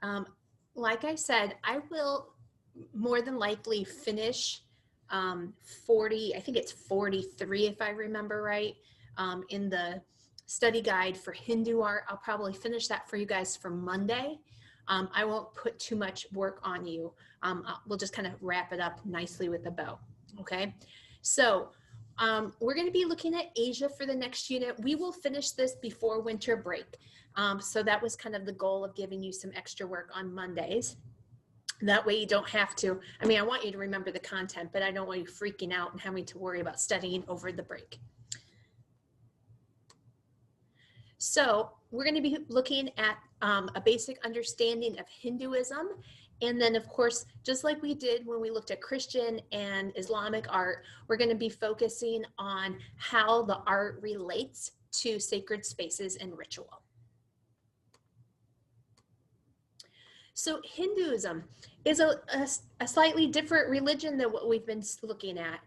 Um, like I said, I will more than likely finish 40, I think it's 43 if I remember right, in the study guide for Hindu art. I'll probably finish that for you guys for Monday. I won't put too much work on you. We'll just kind of wrap it up nicely with a bow, okay? So we're going to be looking at Asia for the next unit. We will finish this before winter break. So that was kind of the goal of giving you some extra work on Mondays. That way you don't have to, I mean, I want you to remember the content, but I don't want you freaking out and having to worry about studying over the break. So we're going to be looking at a basic understanding of Hinduism. And then, of course, just like we did when we looked at Christian and Islamic art, we're going to be focusing on how the art relates to sacred spaces and ritual. So Hinduism is a slightly different religion than what we've been looking at.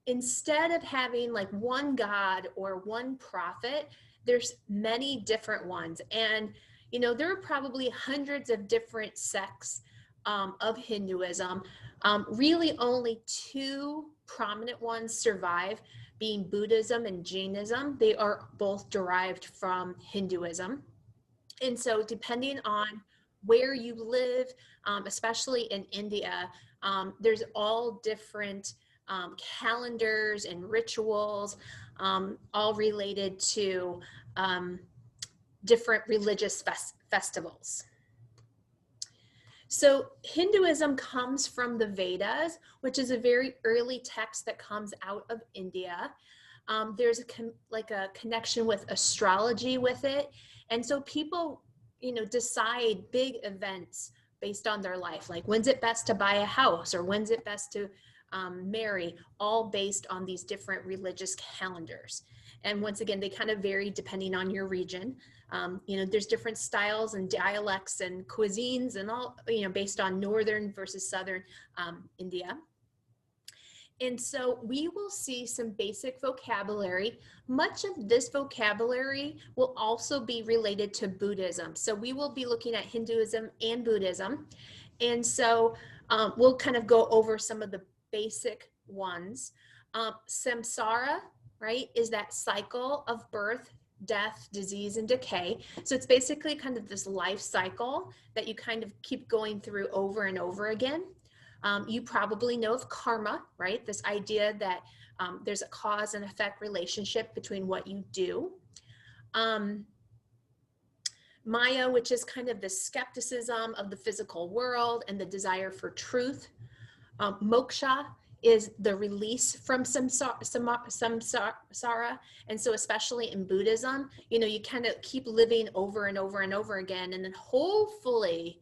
Instead of having like one god or one prophet, there's many different ones. And, you know, there are probably hundreds of different sects of Hinduism. Really only two prominent ones survive, being Buddhism and Jainism. They are both derived from Hinduism. And so depending on where you live, especially in India, there's all different calendars and rituals, all related to different religious festivals. So Hinduism comes from the Vedas, which is a very early text that comes out of India. There's a connection with astrology with it. And so people, you know, decide big events based on their life, like when's it best to buy a house or when's it best to marry, all based on these different religious calendars. And once again, they kind of vary depending on your region. You know, there's different styles and dialects and cuisines and all, you know, based on northern versus southern India. And so we will see some basic vocabulary. Much of this vocabulary will also be related to Buddhism. So we will be looking at Hinduism and Buddhism. And so we'll kind of go over some of the basic ones. Samsara, right, is that cycle of birth, death, disease, and decay. So it's basically kind of this life cycle that you kind of keep going through over and over again. You probably know of karma, right? This idea that there's a cause and effect relationship between what you do. Maya, which is kind of the skepticism of the physical world and the desire for truth. Moksha is the release from samsara. And so especially in Buddhism, you know, you kind of keep living over and over and over again, and then hopefully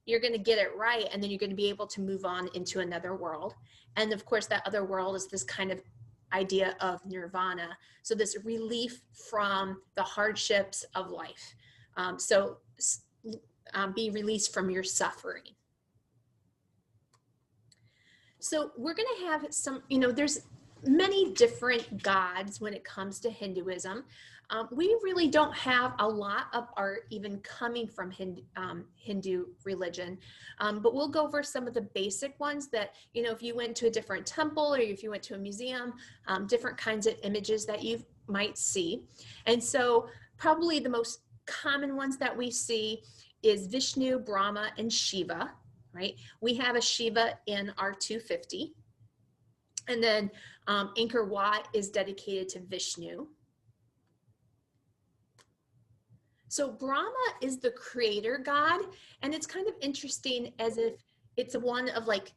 you're going to get it right, and then you're going to be able to move on into another world. And of course, that other world is this kind of idea of nirvana. So this relief from the hardships of life. Be released from your suffering. So we're going to have some, you know, there's many different gods when it comes to Hinduism. We really don't have a lot of art even coming from Hindu religion, but we'll go over some of the basic ones that, you know, if you went to a different temple or if you went to a museum, different kinds of images that you might see. And so probably the most common ones that we see is Vishnu, Brahma, and Shiva, right? We have a Shiva in our 250. And then Angkor Wat is dedicated to Vishnu. So Brahma is the creator god, and it's kind of interesting as if it's one of like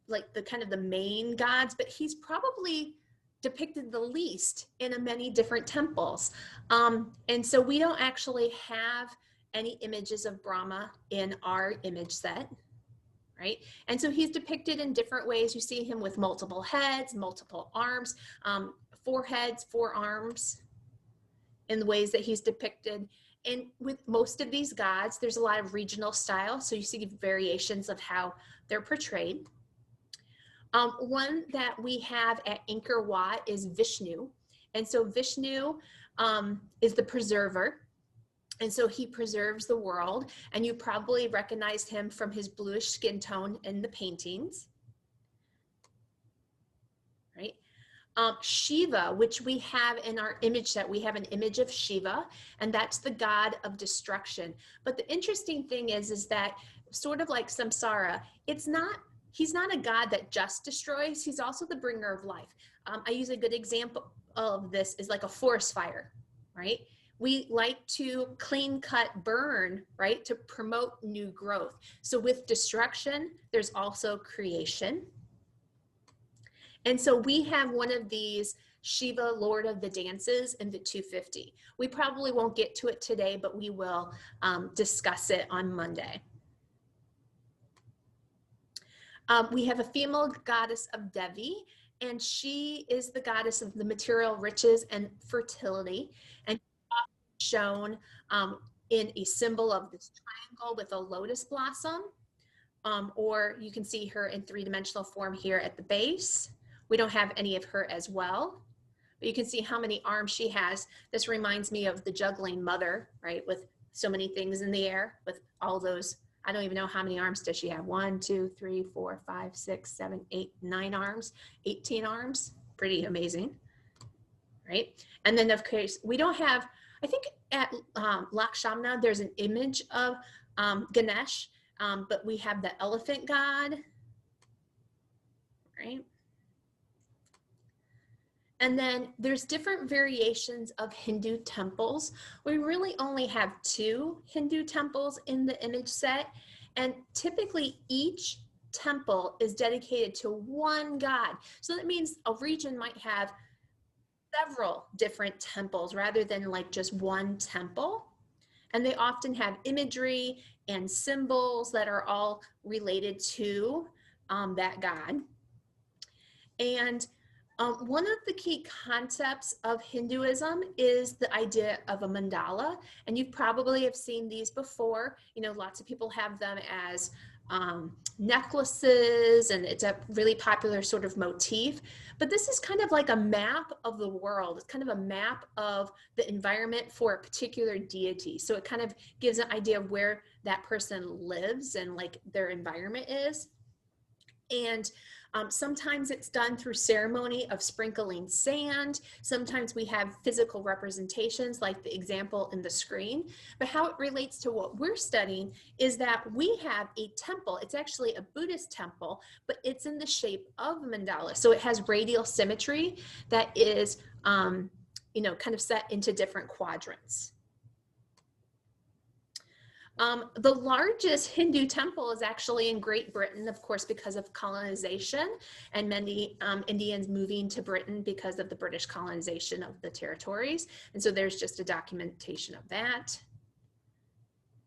the kind of the main gods, but he's probably depicted the least in many different temples. And so we don't actually have any images of Brahma in our image set, right? And so he's depicted in different ways. You see him with multiple heads, multiple arms, 4 heads, 4 arms in the ways that he's depicted. And with most of these gods, there's a lot of regional style. So you see variations of how they're portrayed. One that we have at Angkor Wat is Vishnu. And so Vishnu is the preserver. And so he preserves the world, and you probably recognized him from his bluish skin tone in the paintings, right? Shiva, which we have in our image set, we have an image of Shiva, and that's the god of destruction. But the interesting thing is that sort of like samsara, he's not a god that just destroys, he's also the bringer of life. I use a good example of this is like a forest fire, right? We like to clean cut burn, right, to promote new growth. So with destruction, there's also creation. And so we have one of these Shiva, Lord of the Dances, in the 250. We probably won't get to it today, but we will discuss it on Monday. We have a female goddess of Devi, and she is the goddess of the material riches and fertility, and shown in a symbol of this triangle with a lotus blossom, or you can see her in three-dimensional form here at the base. We don't have any of her as well, but you can see how many arms she has. This reminds me of the juggling mother, right? With so many things in the air, with all those, I don't even know how many arms does she have. 1, 2, 3, 4, 5, 6, 7, 8, 9 arms, 18 arms, pretty amazing, right? And then of course, we don't have, I think at Loksham, there's an image of Ganesh, but we have the elephant god, right? And then there's different variations of Hindu temples. We really only have 2 Hindu temples in the image set. And typically each temple is dedicated to one god. So that means a region might have several different temples rather than like just one temple. And they often have imagery and symbols that are all related to that god. And one of the key concepts of Hinduism is the idea of a mandala, and you probably have seen these before. You know, lots of people have them as necklaces, and it's a really popular sort of motif. But this is kind of like a map of the world. It's kind of a map of the environment for a particular deity. So it kind of gives an idea of where that person lives and like their environment is. And sometimes it's done through ceremony of sprinkling sand. Sometimes we have physical representations like the example in the screen. But how it relates to what we're studying is that we have a temple. It's actually a Buddhist temple, but it's in the shape of a mandala. So it has radial symmetry that is, you know, kind of set into different quadrants. The largest Hindu temple is actually in Great Britain, of course, because of colonization and many Indians moving to Britain because of the British colonization of the territories. And so there's just a documentation of that.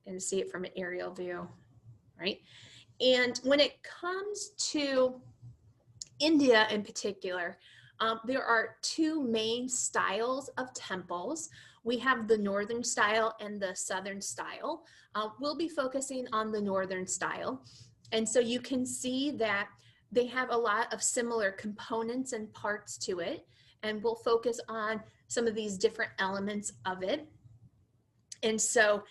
And see it from an aerial view, right? And when it comes to India in particular, there are 2 main styles of temples. We have the northern style and the southern style. We'll be focusing on the northern style. And so you can see that they have a lot of similar components and parts to it. And we'll focus on some of these different elements of it. And so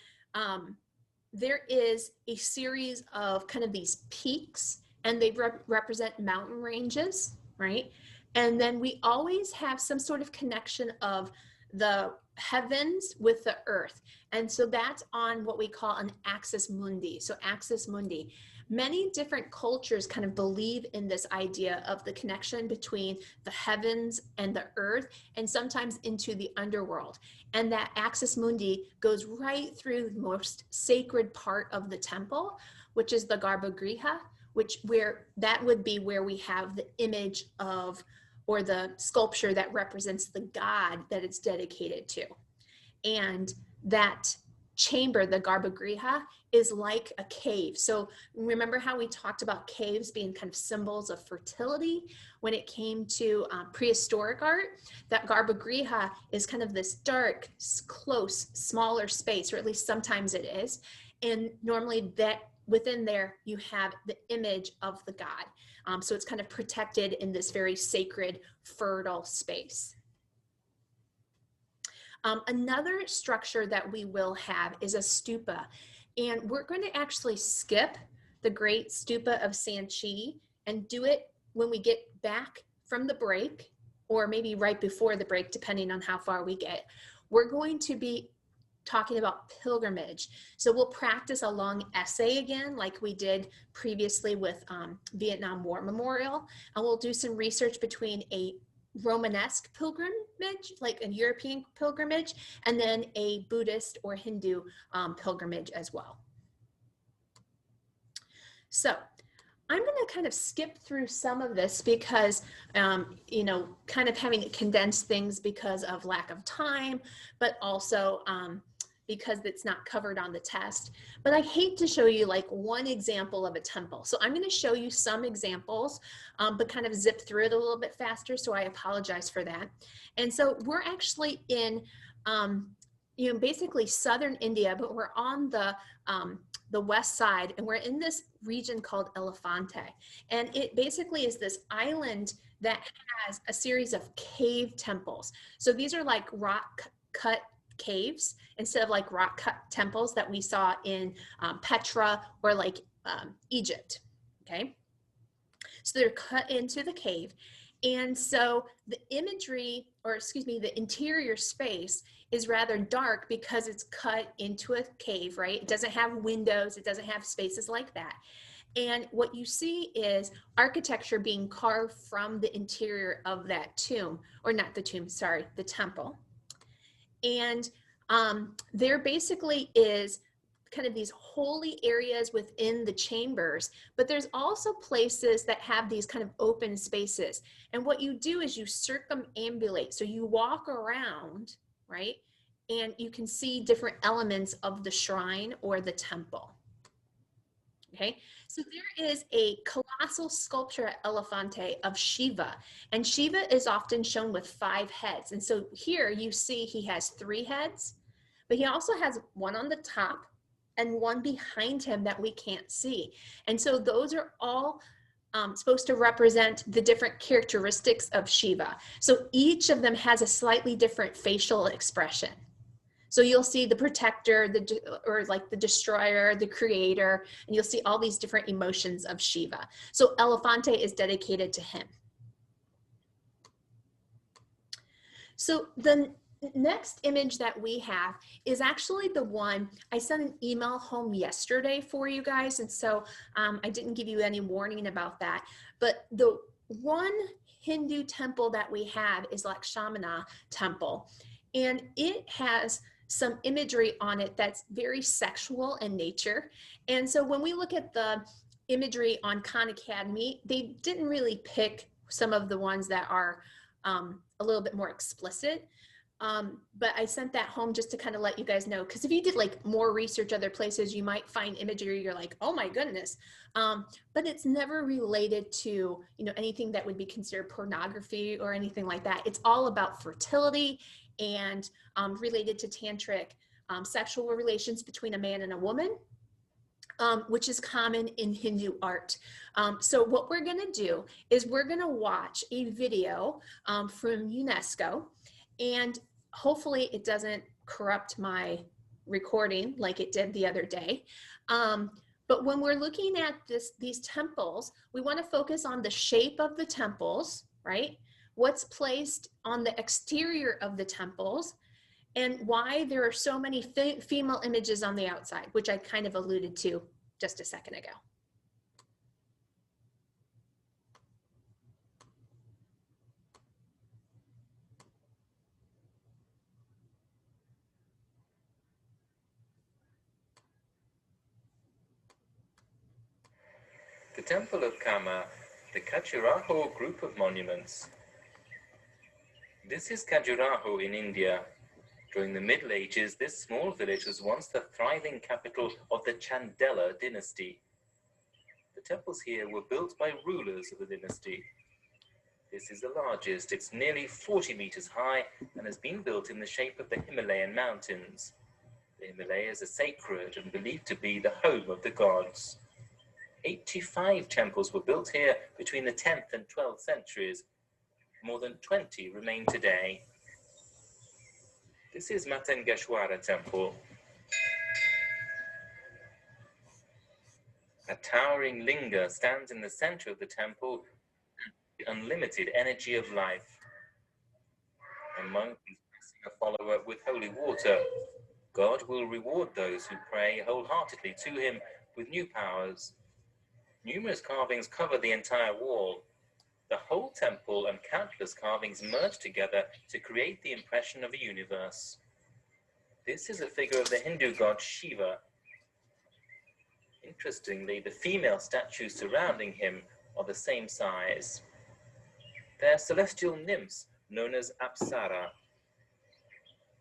there is a series of kind of these peaks, and they represent mountain ranges, right? And then we always have some sort of connection of the heavens with the earth. And so that's on what we call an axis mundi. So axis mundi. Many different cultures kind of believe in this idea of the connection between the heavens and the earth, and sometimes into the underworld. And that axis mundi goes right through the most sacred part of the temple, which is the garbhagriha, where that would be where we have the image of, or the sculpture that represents the god that it's dedicated to. And that chamber, the garbhagriha, is like a cave. So remember how we talked about caves being kind of symbols of fertility when it came to prehistoric art? That garbhagriha is kind of this dark, close, smaller space, or at least sometimes it is. And normally that within there, you have the image of the god. So it's kind of protected in this very sacred, fertile space. Another structure that we will have is a stupa. And we're going to actually skip the Great Stupa of Sanchi and do it when we get back from the break, or maybe right before the break, depending on how far we get. We're going to be talking about pilgrimage. So we'll practice a long essay again, like we did previously with Vietnam War Memorial. And we'll do some research between a Romanesque pilgrimage, like a European pilgrimage, and then a Buddhist or Hindu pilgrimage as well. So I'm going to kind of skip through some of this because, you know, kind of having to condense things because of lack of time, but also because it's not covered on the test. But I hate to show you like one example of a temple. So I'm going to show you some examples, but kind of zip through it a little bit faster. So I apologize for that. And so we're actually in, you know, basically southern India, but we're on the west side, and we're in this region called Elephante. And it basically is this island that has a series of cave temples. So these are like rock cut caves instead of like rock cut temples that we saw in Petra or like Egypt, okay? So they're cut into the cave. And so the imagery, or excuse me, the interior space is rather dark because it's cut into a cave, right? It doesn't have windows, it doesn't have spaces like that. And what you see is architecture being carved from the interior of that tomb, or not the tomb, sorry, the temple. And there basically is kind of these holy areas within the chambers, but there's also places that have these kind of open spaces. And what you do is you circumambulate. So you walk around, right? And you can see different elements of the shrine or the temple. Okay, so there is a colossal sculpture at Elephante of Shiva, and Shiva is often shown with 5 heads. And so here you see he has 3 heads, but he also has one on the top and one behind him that we can't see. And so those are all supposed to represent the different characteristics of Shiva. So each of them has a slightly different facial expression. So you'll see the protector, or like the destroyer, the creator, and you'll see all these different emotions of Shiva. So Elephante is dedicated to him. So the next image that we have is actually the one, I sent an email home yesterday for you guys, and so I didn't give you any warning about that. But the one Hindu temple that we have is Shamana temple, and it has some imagery on it that's very sexual in nature. And so when we look at the imagery on Khan Academy, they didn't really pick some of the ones that are a little bit more explicit. But I sent that home just to kind of let you guys know, because if you did like more research other places, you might find imagery you're like, oh my goodness. But it's never related to, you know, anything that would be considered pornography or anything like that. It's all about fertility and related to tantric sexual relations between a man and a woman, which is common in Hindu art. So what we're gonna do is we're gonna watch a video from UNESCO, and hopefully it doesn't corrupt my recording like it did the other day. But when we're looking at these temples, we want to focus on the shape of the temples, right? What's placed on the exterior of the temples, and why there are so many female images on the outside, which I kind of alluded to just a second ago. The Temple of Kama, the Khajuraho group of monuments. This is Khajuraho in India. During the Middle Ages, this small village was once the thriving capital of the Mandala dynasty. The temples here were built by rulers of the dynasty. This is the largest. It's nearly 40 meters high and has been built in the shape of the Himalayan mountains. The Himalayas are sacred and believed to be the home of the gods. 85 temples were built here between the 10th and 12th centuries. More than 20 remain today. This is Matengeshwara temple. A towering linga stands in the center of the temple, the unlimited energy of life. A monk is blessing a follower with holy water. God will reward those who pray wholeheartedly to him with new powers. Numerous carvings cover the entire wall. The whole temple and countless carvings merge together to create the impression of a universe. This is a figure of the Hindu god Shiva. Interestingly, the female statues surrounding him are the same size. They're celestial nymphs known as Apsara.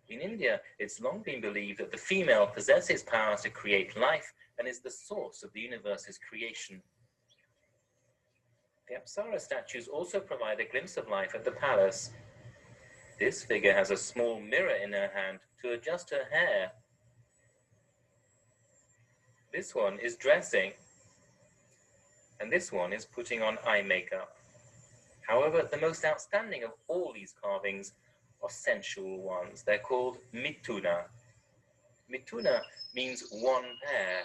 In India, it's long been believed that the female possesses power to create life and is the source of the universe's creation. The Apsara statues also provide a glimpse of life at the palace. This figure has a small mirror in her hand to adjust her hair. This one is dressing, and this one is putting on eye makeup. However, the most outstanding of all these carvings are sensual ones. They're called Mithuna. Mithuna means one pair.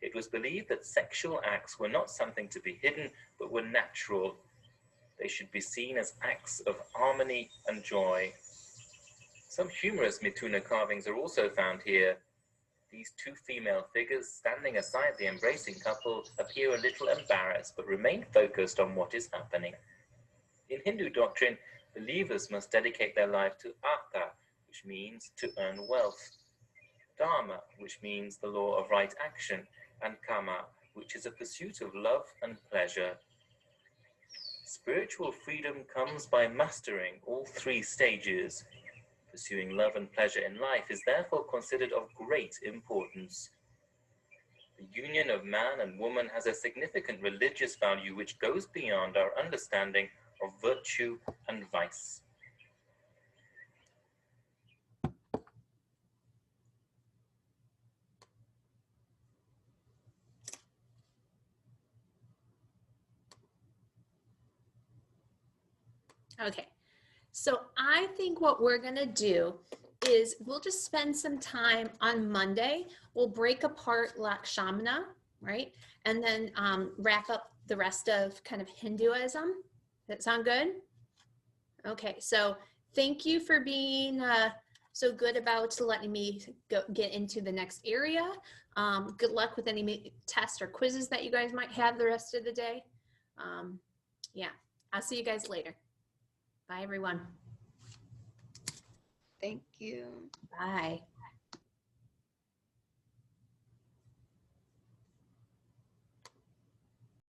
It was believed that sexual acts were not something to be hidden, but were natural. They should be seen as acts of harmony and joy. Some humorous Mithuna carvings are also found here. These two female figures standing aside the embracing couple appear a little embarrassed, but remain focused on what is happening. In Hindu doctrine, believers must dedicate their life to Artha, which means to earn wealth, Dharma, which means the law of right action, and Kama, which is a pursuit of love and pleasure. Spiritual freedom comes by mastering all three stages. Pursuing love and pleasure in life is therefore considered of great importance. The union of man and woman has a significant religious value which goes beyond our understanding of virtue and vice. Okay, so I think what we're gonna do is we'll just spend some time on Monday. We'll break apart Shamana, right? And then wrap up the rest of kind of Hinduism. Does that sound good? Okay, so thank you for being so good about letting me get into the next area. Good luck with any tests or quizzes that you guys might have the rest of the day. Yeah, I'll see you guys later. Bye, everyone. Thank you. Bye.